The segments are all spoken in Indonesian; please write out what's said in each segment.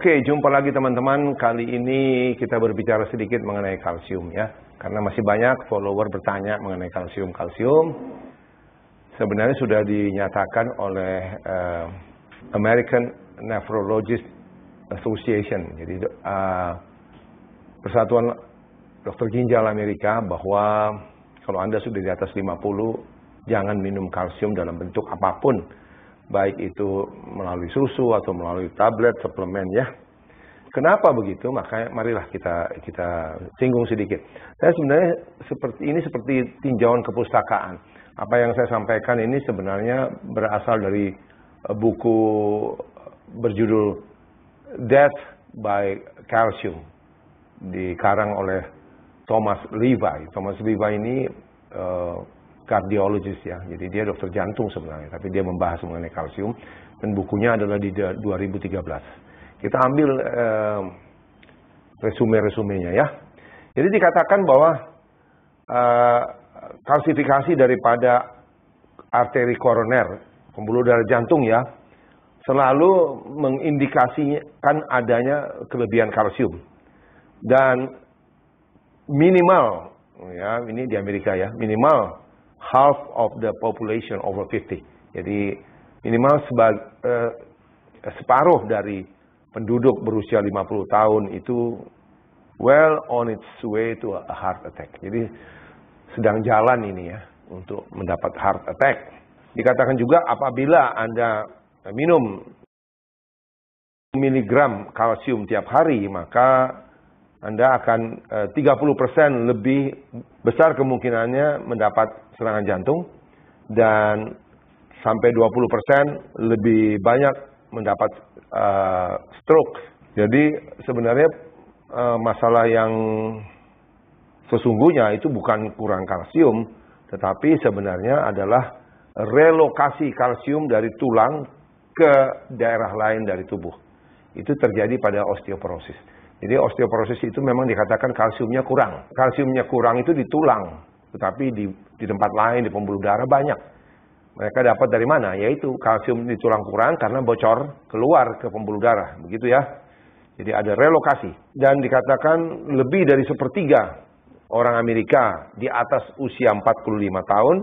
Oke, jumpa lagi teman-teman. Kali ini kita berbicara sedikit mengenai kalsium ya. Karena masih banyak follower bertanya mengenai kalsium. Sebenarnya sudah dinyatakan oleh American Nephrologist Association. Jadi Persatuan Dokter Ginjal Amerika bahwa kalau Anda sudah di atas 50, jangan minum kalsium dalam bentuk apapun. Baik itu melalui susu atau melalui tablet, suplemen ya. Kenapa begitu? Makanya marilah kita singgung sedikit. Saya sebenarnya seperti tinjauan kepustakaan. Apa yang saya sampaikan ini sebenarnya berasal dari buku berjudul Death by Calcium, dikarang oleh Thomas Levi. Thomas Levi ini kardiologis ya, jadi dia dokter jantung sebenarnya, tapi dia membahas mengenai kalsium dan bukunya adalah di 2013. Kita ambil resume-resumenya ya. Jadi dikatakan bahwa kalsifikasi daripada arteri koroner, pembuluh darah jantung ya, selalu mengindikasikan adanya kelebihan kalsium. Dan minimal, ya ini di Amerika ya, minimal half of the population over 50. Jadi minimal separuh dari penduduk berusia 50 tahun itu well on its way to a heart attack. Jadi sedang jalan ini ya untuk mendapat heart attack. Dikatakan juga apabila Anda minum miligram kalsium tiap hari, maka Anda akan 30% lebih besar kemungkinannya mendapat serangan jantung dan sampai 20% lebih banyak mendapat stroke. Jadi sebenarnya masalah yang sesungguhnya itu bukan kurang kalsium, tetapi sebenarnya adalah relokasi kalsium dari tulang ke daerah lain dari tubuh. Itu terjadi pada osteoporosis. Jadi osteoporosis itu memang dikatakan kalsiumnya kurang. Kalsiumnya kurang itu di tulang, tetapi di tempat lain, di pembuluh darah banyak. Mereka dapat dari mana? Yaitu kalsium di tulang kurang karena bocor keluar ke pembuluh darah, begitu ya. Jadi ada relokasi. Dan dikatakan lebih dari sepertiga orang Amerika di atas usia 45 tahun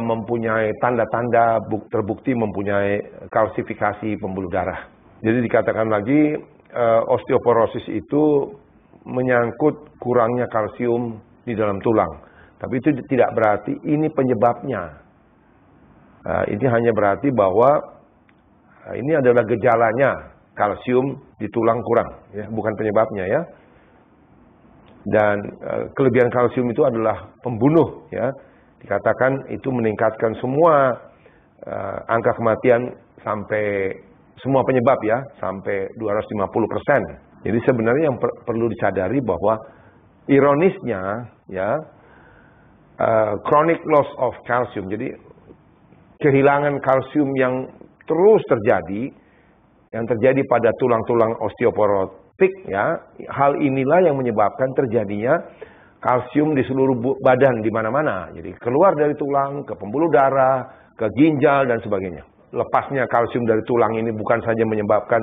mempunyai tanda-tanda terbukti mempunyai kalsifikasi pembuluh darah. Jadi dikatakan lagi osteoporosis itu menyangkut kurangnya kalsium di dalam tulang. Tapi itu tidak berarti ini penyebabnya. Ini hanya berarti bahwa ini adalah gejalanya, kalsium di tulang kurang, ya, bukan penyebabnya ya. Dan kelebihan kalsium itu adalah pembunuh, ya. Dikatakan itu meningkatkan semua angka kematian sampai semua penyebab ya, sampai 250%. Jadi sebenarnya yang perlu disadari bahwa ironisnya ya, chronic loss of calcium, jadi kehilangan kalsium yang terus terjadi, yang terjadi pada tulang-tulang osteoporotik ya, hal inilah yang menyebabkan terjadinya kalsium di seluruh badan di mana-mana. Jadi keluar dari tulang ke pembuluh darah, ke ginjal dan sebagainya. Lepasnya kalsium dari tulang ini bukan saja menyebabkan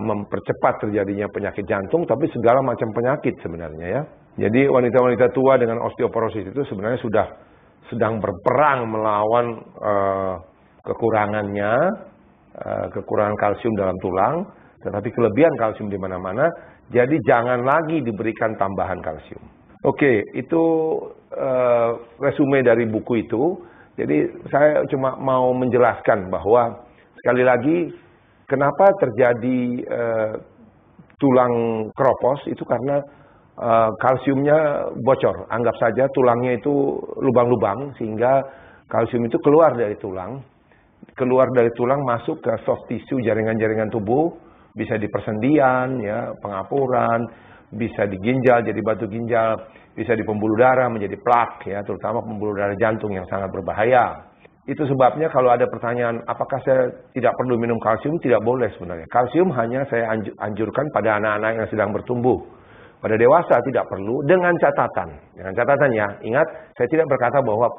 mempercepat terjadinya penyakit jantung, tapi segala macam penyakit sebenarnya ya. Jadi wanita-wanita tua dengan osteoporosis itu sebenarnya sudah sedang berperang melawan kekurangan kalsium dalam tulang, tetapi kelebihan kalsium di mana-mana. Jadi jangan lagi diberikan tambahan kalsium. Oke, itu resume dari buku itu. Jadi saya cuma mau menjelaskan bahwa sekali lagi kenapa terjadi tulang keropos itu karena kalsiumnya bocor. Anggap saja tulangnya itu lubang-lubang sehingga kalsium itu keluar dari tulang. Keluar dari tulang masuk ke soft tissue, jaringan-jaringan tubuh, bisa di persendian, ya, pengapuran, bisa di ginjal jadi batu ginjal, bisa di pembuluh darah menjadi plak ya, terutama pembuluh darah jantung yang sangat berbahaya. Itu sebabnya kalau ada pertanyaan apakah saya tidak perlu minum kalsium, tidak boleh sebenarnya. Kalsium hanya saya anjurkan pada anak-anak yang sedang bertumbuh. Pada dewasa tidak perlu, dengan catatan. Dengan catatan ya, ingat saya tidak berkata bahwa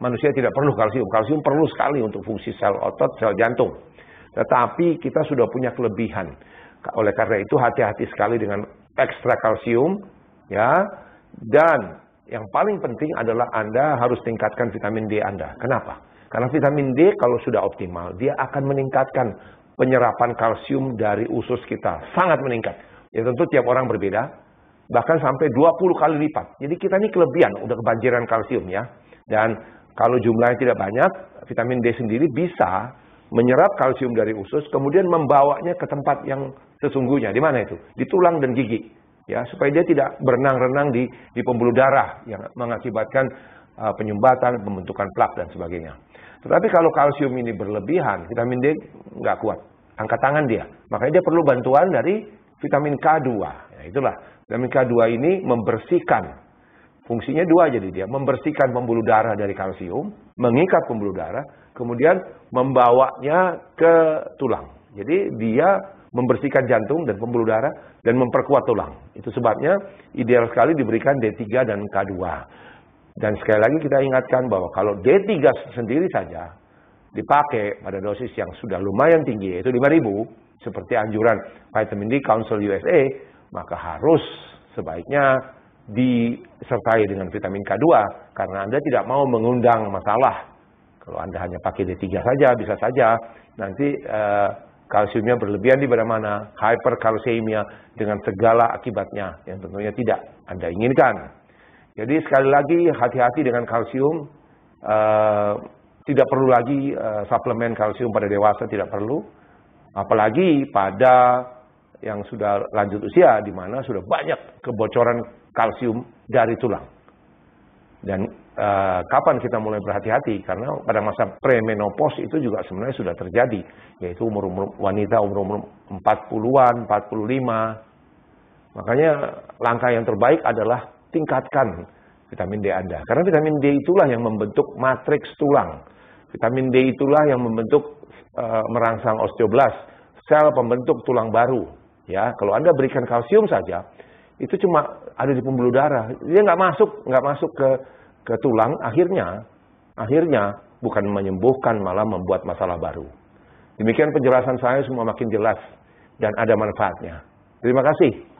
manusia tidak perlu kalsium. Kalsium perlu sekali untuk fungsi sel otot, sel jantung. Tetapi kita sudah punya kelebihan. Oleh karena itu hati-hati sekali dengan ekstra kalsium, ya. Dan yang paling penting adalah Anda harus tingkatkan vitamin D Anda. Kenapa? Karena vitamin D kalau sudah optimal, dia akan meningkatkan penyerapan kalsium dari usus kita. Sangat meningkat. Ya tentu tiap orang berbeda. Bahkan sampai 20 kali lipat. Jadi kita ini kelebihan, udah kebanjiran kalsium ya. Dan kalau jumlahnya tidak banyak, vitamin D sendiri bisa menyerap kalsium dari usus, kemudian membawanya ke tempat yang sesungguhnya. Di mana itu? Di tulang dan gigi. Ya, supaya dia tidak berenang-renang di pembuluh darah yang mengakibatkan penyumbatan, pembentukan plak dan sebagainya. Tetapi kalau kalsium ini berlebihan, vitamin D nggak kuat. Angkat tangan dia. Makanya dia perlu bantuan dari vitamin K2. Ya, itulah. Vitamin K2 ini membersihkan. Fungsinya dua jadi dia. Membersihkan pembuluh darah dari kalsium. Mengikat pembuluh darah. Kemudian membawanya ke tulang. Jadi dia membersihkan jantung dan pembuluh darah dan memperkuat tulang. Itu sebabnya ideal sekali diberikan D3 dan K2. Dan sekali lagi kita ingatkan bahwa kalau D3 sendiri saja dipakai pada dosis yang sudah lumayan tinggi, yaitu 5.000, seperti anjuran Vitamin D Council USA, maka harus sebaiknya disertai dengan vitamin K2, karena Anda tidak mau mengundang masalah. Kalau Anda hanya pakai D3 saja, bisa saja nanti kalsiumnya berlebihan di mana-mana, hyperkalsemia dengan segala akibatnya yang tentunya tidak Anda inginkan. Jadi sekali lagi hati-hati dengan kalsium, tidak perlu lagi suplemen kalsium pada dewasa, tidak perlu. Apalagi pada yang sudah lanjut usia, di mana sudah banyak kebocoran kalsium dari tulang. Dan kapan kita mulai berhati-hati? Karena pada masa premenopause itu juga sebenarnya sudah terjadi, yaitu umur-umur wanita umur 40-an, 45. Makanya langkah yang terbaik adalah tingkatkan vitamin D Anda. Karena vitamin D itulah yang membentuk matriks tulang. Vitamin D itulah yang membentuk merangsang osteoblast, sel pembentuk tulang baru. Ya, kalau Anda berikan kalsium saja, itu cuma ada di pembuluh darah. Dia nggak masuk ke tulang. Akhirnya bukan menyembuhkan, malah membuat masalah baru. Demikian penjelasan saya, semua makin jelas dan ada manfaatnya. Terima kasih.